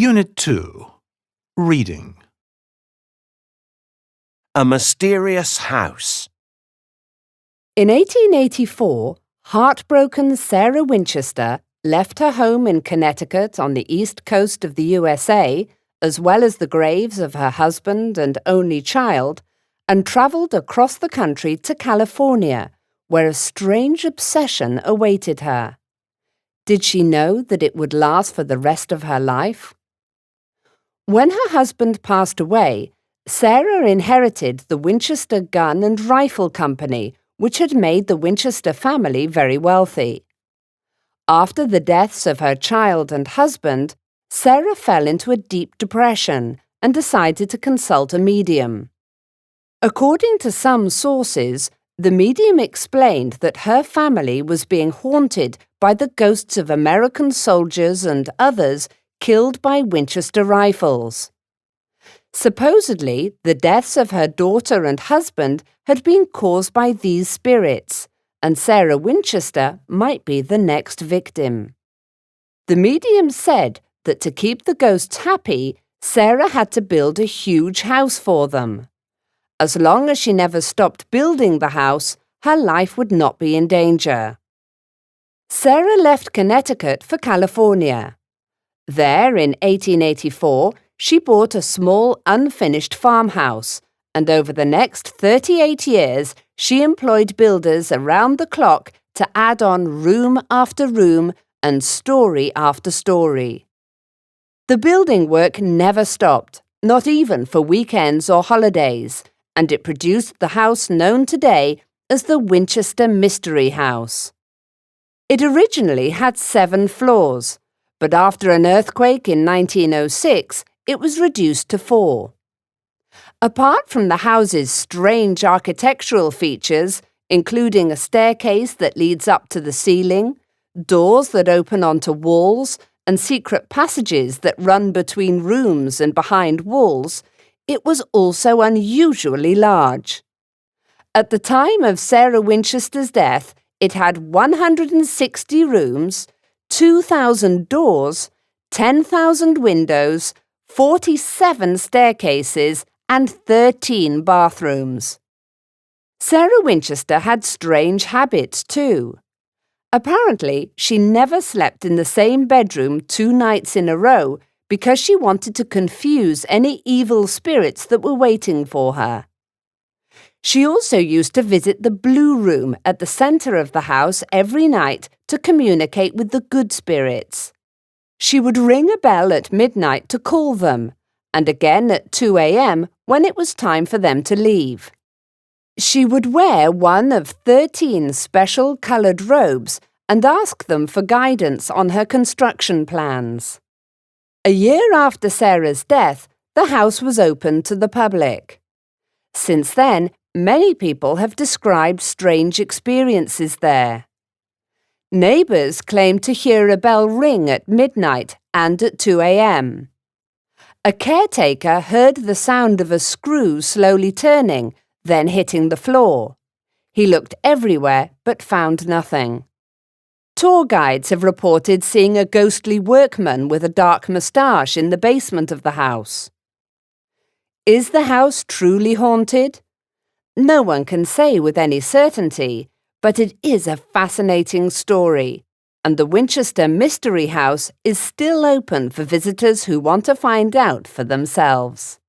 Unit 2. Reading. A mysterious house. In 1884, heartbroken Sarah Winchester left her home in Connecticut on the east coast of the USA, as well as the graves of her husband and only child, and travelled across the country to California, where a strange obsession awaited her. Did she know that it would last for the rest of her life? When her husband passed away, Sarah inherited the Winchester Gun and Rifle Company, which had made the Winchester family very wealthy. After the deaths of her child and husband, Sarah fell into a deep depression and decided to consult a medium. According to some sources, the medium explained that her family was being haunted by the ghosts of American soldiers and others killed by Winchester rifles. Supposedly, the deaths of her daughter and husband had been caused by these spirits, and Sarah Winchester might be the next victim. The medium said that to keep the ghosts happy, Sarah had to build a huge house for them. As long as she never stopped building the house, her life would not be in danger. Sarah left Connecticut for California. There, in 1884, she bought a small, unfinished farmhouse, and over the next 38 years, she employed builders around the clock to add on room after room and story after story. The building work never stopped, not even for weekends or holidays, and it produced the house known today as the Winchester Mystery House. It originally had 7 floors, but after an earthquake in 1906, it was reduced to 4. Apart from the house's strange architectural features, including a staircase that leads up to the ceiling, doors that open onto walls, and secret passages that run between rooms and behind walls, it was also unusually large. At the time of Sarah Winchester's death, it had 160 rooms, 2,000 doors, 10,000 windows, 47 staircases, and 13 bathrooms. Sarah Winchester had strange habits too. Apparently, she never slept in the same bedroom 2 nights in a row because she wanted to confuse any evil spirits that were waiting for her. She also used to visit the Blue Room at the center of the house every night to communicate with the good spirits. She would ring a bell at midnight to call them, and again at 2 a.m. when it was time for them to leave. She would wear one of 13 special colored robes and ask them for guidance on her construction plans. A year after Sarah's death, the house was opened to the public. Since then, many people have described strange experiences there. Neighbors claim to hear a bell ring at midnight and at 2 a.m. A caretaker heard the sound of a screw slowly turning, then hitting the floor. He looked everywhere but found nothing. Tour guides have reported seeing a ghostly workman with a dark moustache in the basement of the house. Is the house truly haunted? No one can say with any certainty, but it is a fascinating story, and the Winchester Mystery House is still open for visitors who want to find out for themselves.